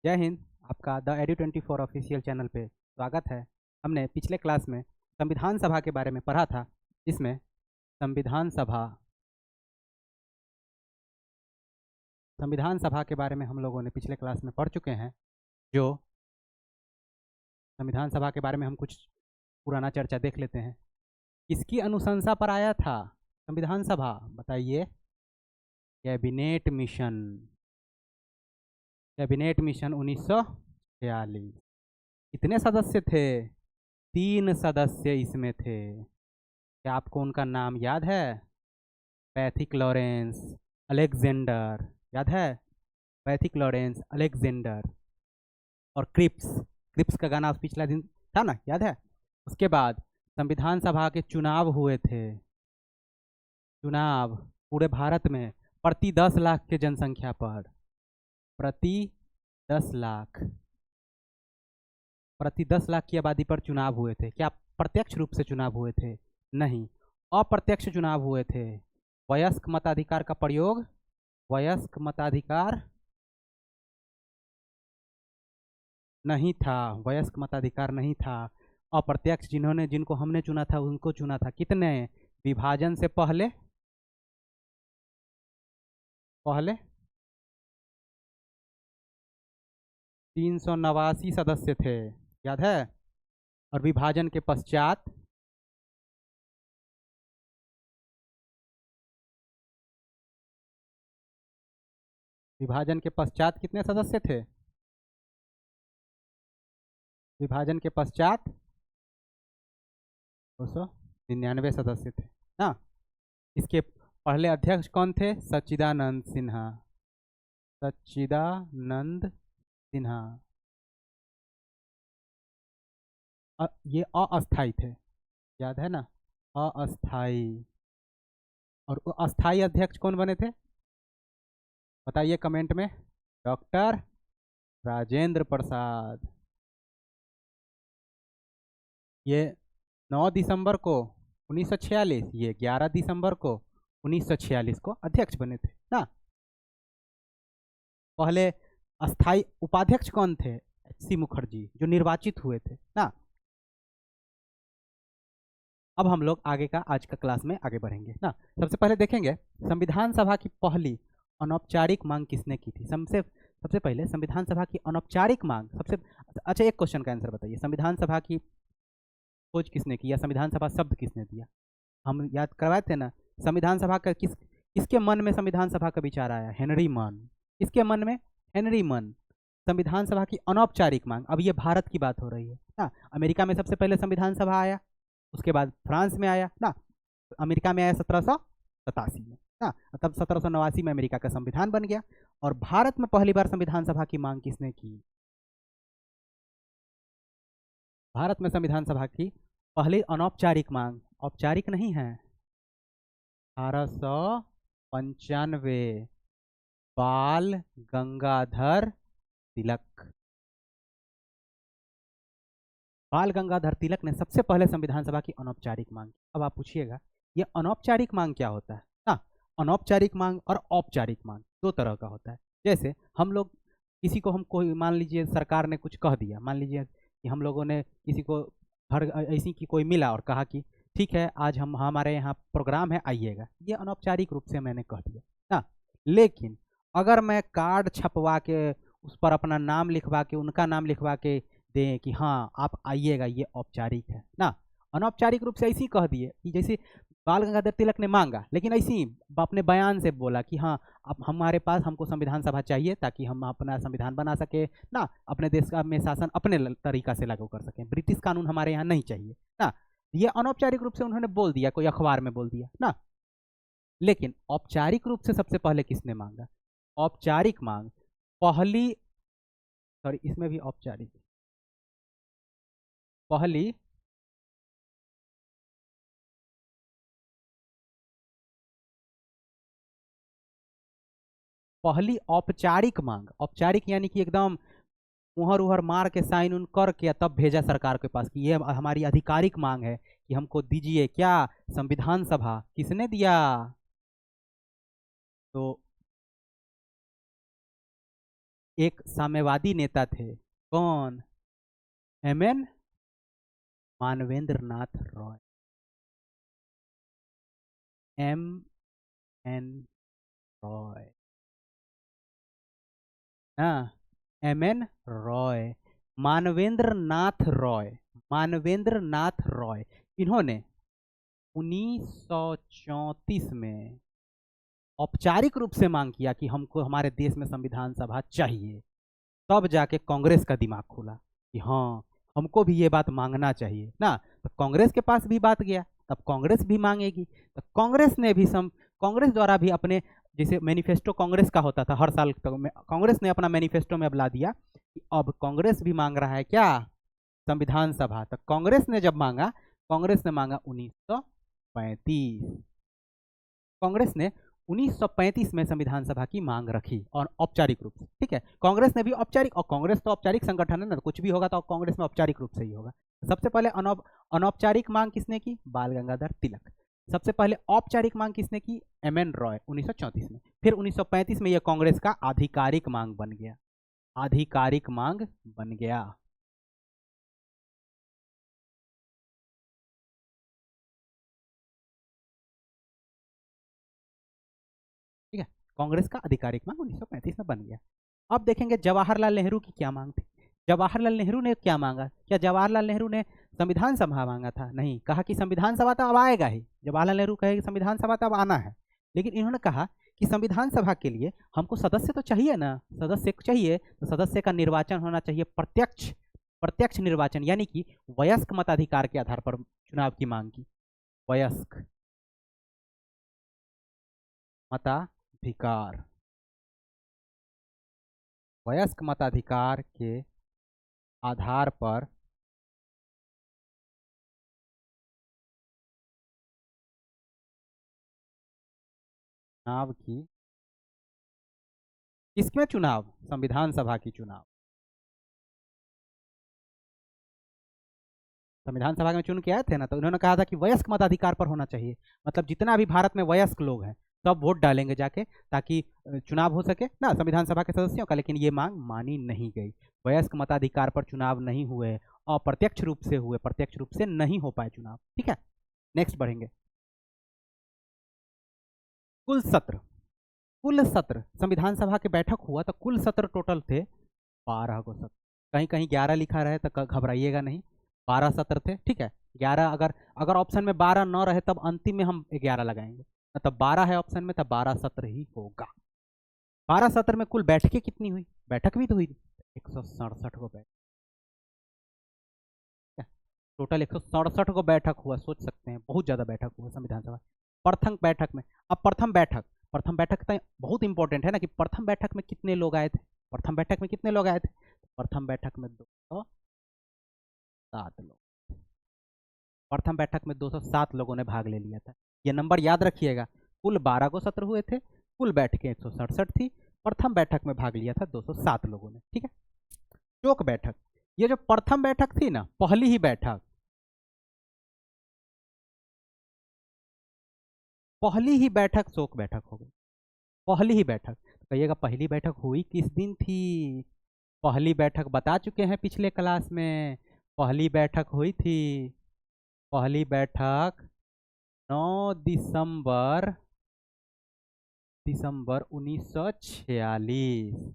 जय हिंद। आपका the edu 24 official channel पे स्वागत है। हमने पिछले क्लास में संविधान सभा के बारे में पढ़ा था। इसमें संविधान सभा के बारे में हम लोगों ने पिछले क्लास में पढ़ चुके हैं। जो संविधान सभा के बारे में हम कुछ पुराना चर्चा देख लेते हैं। किसकी अनुशंसा पर आया था संविधान सभा, बताइए? Cabinet mission. Cabinet mission 1946। कितने सदस्य थे? 3 सदस्य इसमें थे। क्या आपको उनका नाम याद है? पैथिक लॉरेंस, अलेक्जेंडर, याद है? पैथिक लॉरेंस, अलेक्जेंडर और क्रिप्स। क्रिप्स का गाना पिछला दिन था ना, याद है? उसके बाद संविधान सभा के चुनाव हुए थे। चुनाव पूरे भारत में प्रति 10 लाख के जनसंख्या पर, प्रति 10 लाख की आबादी पर चुनाव हुए थे। क्या प्रत्यक्ष रूप से चुनाव हुए थे? नहीं, अप्रत्यक्ष चुनाव हुए थे। वयस्क मताधिकार का प्रयोग, वयस्क मताधिकार नहीं था, वयस्क मताधिकार नहीं था। अप्रत्यक्ष जिनको हमने चुना था उनको चुना था। कितने? विभाजन से पहले 389 सदस्य थे, याद है? और विभाजन के पश्चात कितने सदस्य थे? विभाजन के पश्चात 299 सदस्य थे ना। इसके पहले अध्यक्ष कौन थे? सच्चिदानंद सिन्हा। सच्चिदानंद सिन्हा। ये अस्थाई थे, याद है ना? अस्थाई। और अस्थाई अध्यक्ष कौन बने थे? बताइए कमेंट में। डॉक्टर राजेंद्र प्रसाद। ये 9 दिसंबर को 1946, ये 11 दिसंबर को 1946 को अध्यक्ष बने थे ना। पहले अस्थाई उपाध्यक्ष कौन थे? एच.सी. मुखर्जी, जो निर्वाचित हुए थे ना। अब हम लोग आगे का आज का क्लास में आगे बढ़ेंगे ना। सबसे पहले देखेंगे संविधान सभा की पहली अनौपचारिक मांग किसने की थी। सबसे पहले संविधान सभा की अनौपचारिक मांग अच्छा, एक क्वेश्चन का आंसर बताइए। संविधान सभा की खोज किसने की या संविधान सभा शब्द किसने दिया? हम याद करवाए थे ना। संविधान सभा का किसके मन में संविधान सभा का विचार आया? हेनरी मन। किसके मन में? हेनरी मन। संविधान सभा की अनौपचारिक मांग, अब ये भारत की बात हो रही है ना। अमेरिका में सबसे पहले संविधान सभा आया, उसके बाद फ्रांस में आया ना। अमेरिका में आया 1787 में ना, तब 1789 में अमेरिका का संविधान बन गया। और भारत में पहली बार संविधान सभा की मांग किसने की? भारत में संविधान सभा की पहली अनौपचारिक मांग, औपचारिक नहीं है, 1895, बाल गंगाधर तिलक। बाल गंगाधर तिलक ने सबसे पहले संविधान सभा की अनौपचारिक मांग की। अब आप पूछिएगा ये अनौपचारिक मांग क्या होता है ना। अनौपचारिक मांग और औपचारिक मांग दो तरह का होता है। जैसे हम लोग किसी को, हमको मान लीजिए सरकार ने कुछ कह दिया, मान लीजिए कि हम लोगों ने किसी को घर ऐसी की कोई मिला और कहा कि ठीक है आज हमारे यहाँ प्रोग्राम है, आइएगा। ये अनौपचारिक रूप से मैंने कह दिया ना। लेकिन अगर मैं कार्ड छपवा के उस पर अपना नाम लिखवा के, उनका नाम लिखवा के दें कि हाँ आप आइएगा, ये औपचारिक है ना। अनौपचारिक रूप से ऐसी कह दिए कि जैसे बाल गंगाधर तिलक ने मांगा, लेकिन ऐसी अपने बयान से बोला कि हाँ अब हमारे पास, हमको संविधान सभा चाहिए ताकि हम अपना संविधान बना सके ना, अपने देश का में शासन अपने तरीका से लागू कर सकें, ब्रिटिश कानून हमारे यहाँ नहीं चाहिए ना। ये अनौपचारिक रूप से उन्होंने बोल दिया, कोई अखबार में बोल दिया ना। लेकिन औपचारिक रूप से सबसे पहले किसने मांगा? औपचारिक मांग पहली, सॉरी इसमें भी औपचारिक, पहली औपचारिक मांग, औपचारिक यानी कि एकदम मुहर उहर मार के साइन उन करके तब भेजा सरकार के पास कि ये हमारी आधिकारिक मांग है कि हमको दीजिए। क्या? संविधान सभा। किसने दिया? तो एक साम्यवादी नेता थे। कौन? एम.एन. मानवेंद्र नाथ रॉय। एम.एन. रॉय, हाँ, एम.एन. रॉय, मानवेंद्र नाथ रॉय, मानवेंद्र नाथ रॉय। इन्होंने 1934 में औपचारिक रूप से मांग किया कि हमको हमारे देश में संविधान सभा चाहिए। तब जाके कांग्रेस का दिमाग खुला कि हाँ, हमको भी ये बात मांगना चाहिए ना। तो कांग्रेस के पास भी बात गया, तब कांग्रेस भी मांगेगी। तो कांग्रेस ने भी कांग्रेस द्वारा भी अपने, जैसे मैनिफेस्टो कांग्रेस का होता था हर साल, तो कांग्रेस ने अपना मैनिफेस्टो में अब ला दिया कि अब कांग्रेस भी मांग रहा है क्या, संविधान सभा। तो कांग्रेस ने जब मांगा, कांग्रेस ने मांगा 1935। कांग्रेस ने 1935 में संविधान सभा की मांग रखी और औपचारिक रूप से, ठीक है। कांग्रेस ने भी औपचारिक, और कांग्रेस तो औपचारिक संगठन है ना, तो कुछ भी होगा तो कांग्रेस में औपचारिक रूप से ही होगा। सबसे पहले अनौपचारिक मांग किसने की? बाल गंगाधर तिलक। सबसे पहले औपचारिक मांग किसने की? एम.एन. रॉय 1934 में। फिर 1935 में यह कांग्रेस का आधिकारिक मांग बन गया, आधिकारिक मांग बन गया। ठीक है, कांग्रेस का आधिकारिक मांग 1935 में बन गया। अब देखेंगे जवाहरलाल नेहरू की क्या मांग थी। जवाहरलाल नेहरू ने क्या मांगा? क्या जवाहरलाल नेहरू ने संविधान सभा मांगा था? नहीं, कहा कि संविधान सभा तो अब आएगा ही। जवाहरलाल नेहरू कहे कि संविधान सभा तो अब आना है, लेकिन इन्होंने कहा कि संविधान सभा के लिए हमको सदस्य तो चाहिए ना, सदस्य चाहिए तो सदस्य का निर्वाचन होना चाहिए प्रत्यक्ष, प्रत्यक्ष निर्वाचन, यानी कि वयस्क मताधिकार के आधार पर चुनाव की मांग की। वयस्क मताधिकार, वयस्क मताधिकार के आधार पर चुनाव की, किसमें चुनाव? संविधान सभा की चुनाव। संविधान सभा में चुन के आए थे ना, तो उन्होंने कहा था कि वयस्क मताधिकार पर होना चाहिए, मतलब जितना भी भारत में वयस्क लोग हैं सब वोट डालेंगे जाके, ताकि चुनाव हो सके ना संविधान सभा के सदस्यों का। लेकिन ये मांग मानी नहीं गई, वयस्क मताधिकार पर चुनाव नहीं हुए, अप्रत्यक्ष रूप से हुए, प्रत्यक्ष रूप से नहीं हो पाए चुनाव। ठीक है, नेक्स्ट बढ़ेंगे। कुल सत्र, कुल सत्र संविधान सभा के बैठक हुआ तो कुल सत्र टोटल थे 12 को सत्र। कहीं कहीं 11 लिखा रहे तो घबराइएगा नहीं, 12 सत्र थे। ठीक है, 11, अगर अगर ऑप्शन में 12 न रहे तब अंतिम में हम 11 लगाएंगे, तब 12 है ऑप्शन में, तब 12 सत्र ही होगा। 12 सत्र में कुल बैठकें कितनी हुई? बैठक भी तो हुई 167 को बैठक, टोटल 167 को बैठक हुआ। सोच सकते हैं बहुत ज़्यादा बैठक हुआ संविधान सभा। प्रथम बैठक में, अब प्रथम बैठक, प्रथम बैठक तो बहुत इंपॉर्टेंट है ना, कि प्रथम बैठक में कितने लोग आए थे? प्रथम बैठक में कितने लोग आए थे? प्रथम बैठक में 207 लोग, प्रथम बैठक में 207 लोगों ने भाग ले लिया था। ये नंबर याद रखिएगा। कुल 12 को सत्र हुए थे, कुल बैठकें 167 थी, प्रथम बैठक में भाग लिया था 207 लोगों ने। ठीक है, शोक बैठक, ये जो प्रथम बैठक थी ना, पहली ही बैठक, पहली ही बैठक शोक बैठक हो गई, पहली ही बैठक। तो कहिएगा पहली बैठक हुई किस दिन थी? पहली बैठक बता चुके हैं पिछले क्लास में, पहली बैठक हुई थी, पहली बैठक 9 दिसंबर, दिसंबर 1946,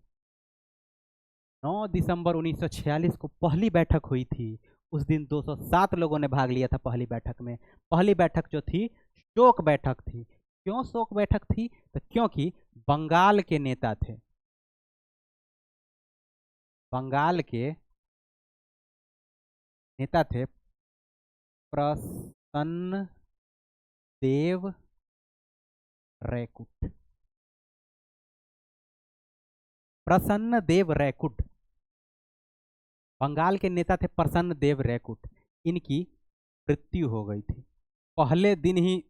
9 दिसंबर 1946 को पहली बैठक हुई थी। उस दिन 207 लोगों ने भाग लिया था पहली बैठक में। पहली बैठक जो थी शोक बैठक थी। क्यों शोक बैठक थी? तो क्योंकि बंगाल के नेता थे, बंगाल के नेता थे प्रसन्न देव रैकुट, प्रसन्न देव रैकुट, बंगाल के नेता थे प्रसन्न देव रैकुट। इनकी मृत्यु हो गई थी पहले दिन ही,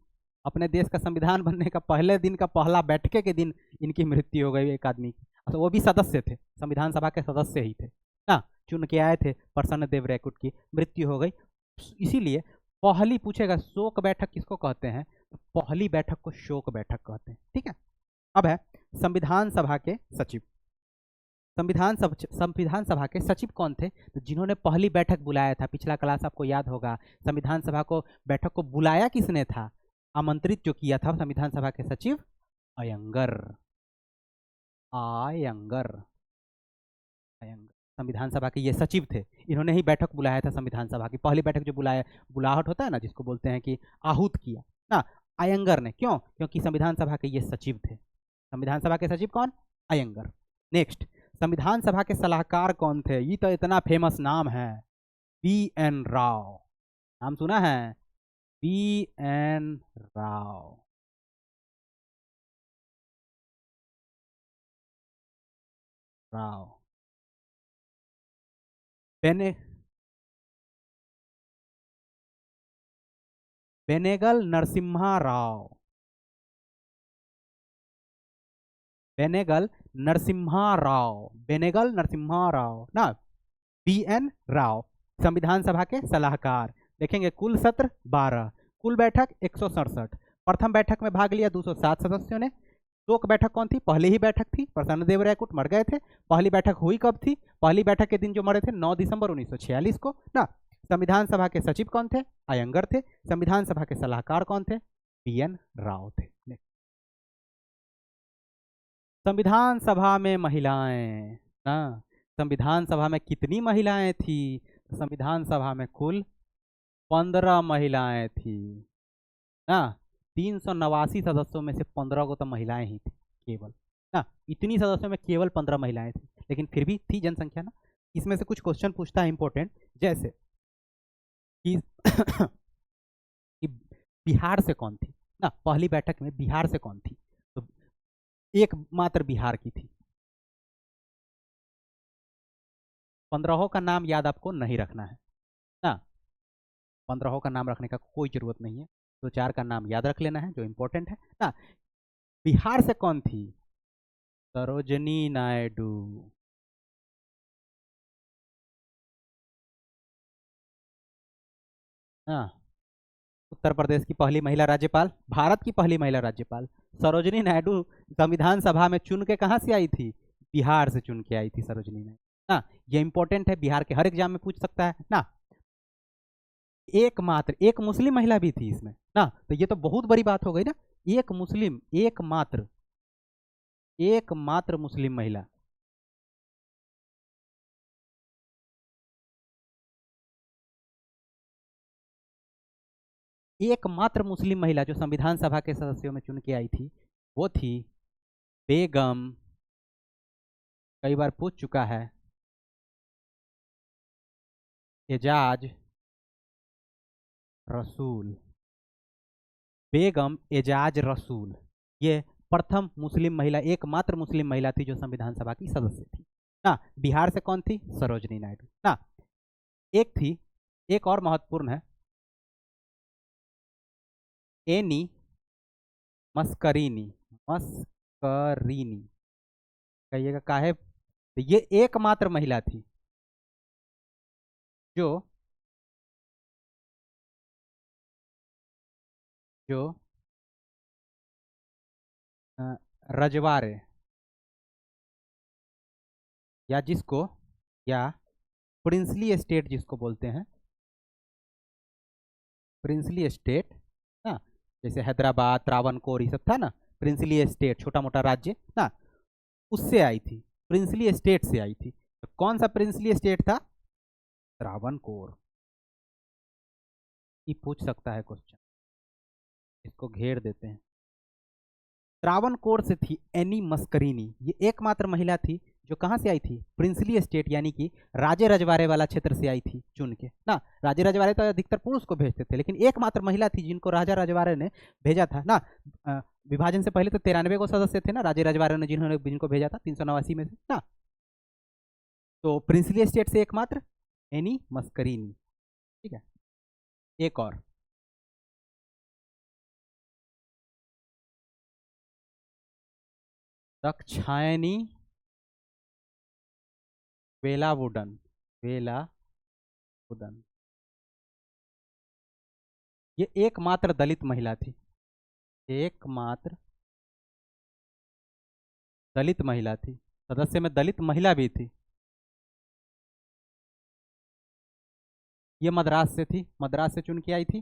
अपने देश का संविधान बनने का पहले दिन का पहला बैठके के दिन इनकी मृत्यु हो गई एक आदमी की। अच्छा, वो भी सदस्य थे, संविधान सभा के सदस्य ही थे ना, चुन के आए थे। प्रसन्न देव रैकुट की मृत्यु हो गई, इसीलिए पहली पूछेगा शोक बैठक किसको कहते हैं, तो पहली बैठक को शोक बैठक कहते हैं। ठीक है, अब है संविधान सभा के सचिव। संविधान सभा के सचिव कौन थे? तो जिन्होंने पहली बैठक बुलाया था, पिछला क्लास आपको याद होगा, संविधान सभा को बैठक को बुलाया किसने था? आमंत्रित जो किया था संविधान सभा के सचिव अयंगर। आयंगर अयंगर संविधान सभा के ये सचिव थे, इन्होंने ही बैठक बुलाया था संविधान सभा की पहली बैठक जो बुलाया, बुलाहट होता है ना जिसको बोलते हैं कि आहूत किया ना, अयंगर ने। क्यों? क्योंकि संविधान सभा के ये सचिव थे। संविधान सभा के सचिव कौन? अयंगर। नेक्स्ट, संविधान सभा के सलाहकार कौन थे? ये तो इतना फेमस नाम है, BN राव। नाम सुना है? BN राव। राव बेने बेनेगल नरसिम्हा राव। बेनेगल नरसिम्हा राव, बेनेगल नरसिम्हा राव ना, BN राव संविधान सभा के सलाहकार। देखेंगे कुल सत्र 12, कुल बैठक 167। प्रथम बैठक में भाग लिया 207 सदस्यों ने। शोक बैठक कौन थी? पहली ही बैठक थी, प्रसन्न देव राय कुट मर गए थे। पहली बैठक हुई कब थी? पहली बैठक के दिन जो मरे थे 9 दिसंबर 1946 को ना। संविधान सभा के सचिव कौन थे? अयंगर थे। संविधान सभा के सलाहकार कौन थे? BN राव थे। संविधान सभा में महिलाएं ना, संविधान सभा में कितनी महिलाएं थी? संविधान सभा में कुल 15 महिलाएं थी ना। 389 सदस्यों में से 15 को तो महिलाएं ही थी केवल ना, इतनी सदस्यों में केवल 15 महिलाएं थी, लेकिन फिर भी थी जनसंख्या ना। इसमें से कुछ क्वेश्चन पूछता है इंपॉर्टेंट, जैसे कि कि बिहार से कौन थी ना, पहली बैठक में बिहार से कौन थी? तो एकमात्र बिहार की थी। 15 का नाम याद आपको नहीं रखना है ना, 15 का नाम रखने का कोई जरूरत नहीं है, तो 4 का नाम याद रख लेना है जो इंपॉर्टेंट है ना। बिहार से कौन थी? सरोजनी नायडू। हाँ, उत्तर प्रदेश की पहली महिला राज्यपाल, भारत की पहली महिला राज्यपाल सरोजनी नायडू संविधान सभा में चुन के कहाँ से आई थी? बिहार से चुन के आई थी सरोजनी नायडू ना। ये इंपॉर्टेंट है, बिहार के हर एग्जाम में पूछ सकता है ना। एकमात्र, एक मुस्लिम महिला भी थी इसमें ना, तो ये तो बहुत बड़ी बात हो गई ना। एक मुस्लिम, एकमात्र, एकमात्र मुस्लिम महिला। एकमात्र मुस्लिम महिला जो संविधान सभा के सदस्यों में चुन के आई थी वो थी बेगम, कई बार पूछ चुका है, एजाज रसूल। बेगम एजाज रसूल ये प्रथम मुस्लिम महिला, एकमात्र मुस्लिम महिला थी जो संविधान सभा की सदस्य थी ना। बिहार से कौन थी? सरोजनी नायडू ना। एक थी, एक और महत्वपूर्ण है, एनी मस्करीनी। मस्करीनी कहिएगा काहे? तो ये एकमात्र महिला थी जो जो रजवाड़े या जिसको, या प्रिंसली स्टेट जिसको बोलते हैं, प्रिंसली स्टेट ना, जैसे हैदराबाद, त्रावणकोर, ये सब था ना, प्रिंसली स्टेट छोटा मोटा राज्य ना, उससे आई थी, प्रिंसली स्टेट से आई थी। तो कौन सा प्रिंसली स्टेट था? त्रावणकोर। ये पूछ सकता है क्वेश्चन, इसको घेर देते हैं। त्रावणकोर से थी एनी मस्करीनी, ये एकमात्र महिला थी जो कहाँ से आई थी? प्रिंसली स्टेट यानी कि राजे रजवाड़े वाला क्षेत्र से आई थी चुन के ना। राजे रजवाड़े तो अधिकतर पुरुष को भेजते थे, लेकिन एकमात्र महिला थी जिनको राजा रजवाड़े ने भेजा था ना। विभाजन से पहले तो 93 को सदस्य थे ना राजे रजवाड़े ने, जिनको भेजा था 389 में से ना। तो प्रिंसली स्टेट से एकमात्र एनी मस्करीनी। ठीक है, एक और, दाक्षायणी वेलावुडन। वेलावुडन ये एकमात्र दलित महिला थी, एकमात्र दलित महिला थी सदस्य में दलित महिला भी थी। ये मद्रास से थी, मद्रास से चुन के आई थी,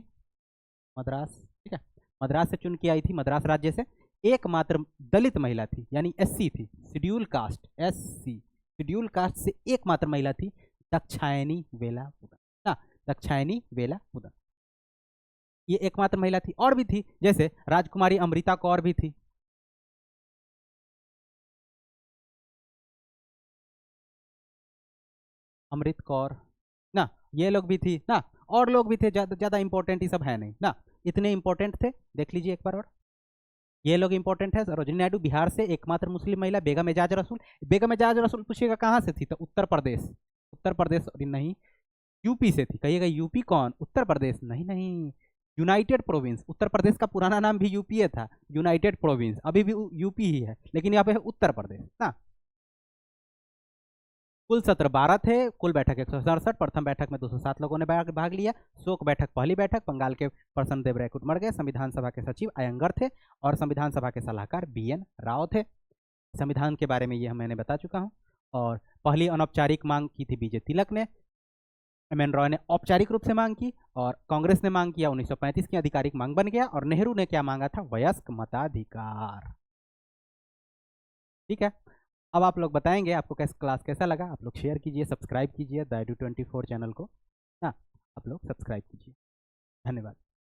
मद्रास, ठीक है, मद्रास से चुन के आई थी, मद्रास राज्य से। एकमात्र दलित महिला थी, यानी एससी थी, schedule caste, SC, schedule caste से एकमात्र महिला थी दाक्षायणी वेलापुदन, ना, दाक्षायणी वेलापुदन, ये एकमात्र महिला थी। और भी थी, जैसे राजकुमारी अमृता कौर भी थी, अमृत कौर, ना, ये लोग भी थी ना, और लोग भी थे, ज्यादा इंपॉर्टेंट ये सब है नहीं ना, इतने इंपॉर्टेंट थे, देख लीजिए एक बार और। ये लोग इंपॉर्टेंट है। सरोजिनी नायडू बिहार से एकमात्र मुस्लिम महिला। बेगम एजाज रसूल, बेगम एजाज रसूल पूछिएगा कहाँ से थी, तो उत्तर प्रदेश, उत्तर प्रदेश नहीं, यूपी से थी। कहिएगा यूपी कौन, उत्तर प्रदेश, नहीं नहीं, यूनाइटेड प्रोविंस, उत्तर प्रदेश का पुराना नाम भी यूपीए था, यूनाइटेड प्रोविंस, अभी भी यूपी ही है, लेकिन यहाँ पे है उत्तर प्रदेश ना। कुल सत्र 12 थे, कुल बैठक 167, प्रथम बैठक में 207 लोगों ने भाग लिया। शोक बैठक पहली बैठक, बंगाल के प्रसन्न देव रायकुट मर गए। संविधान सभा के सचिव अयंगर थे और संविधान सभा के सलाहकार BN राव थे। संविधान के बारे में ये मैंने बता चुका हूँ। और पहली अनौपचारिक मांग की थी BJ तिलक ने, MN रॉय ने औपचारिक रूप से मांग की, और कांग्रेस ने मांग किया 1935 की आधिकारिक मांग बन गया, और नेहरू ने क्या मांगा था, वयस्क मताधिकार। ठीक है, अब आप लोग बताएंगे आपको क्लास कैसा लगा। आप लोग शेयर कीजिए, सब्सक्राइब कीजिए द edu24 चैनल को ना, आप लोग सब्सक्राइब कीजिए। धन्यवाद।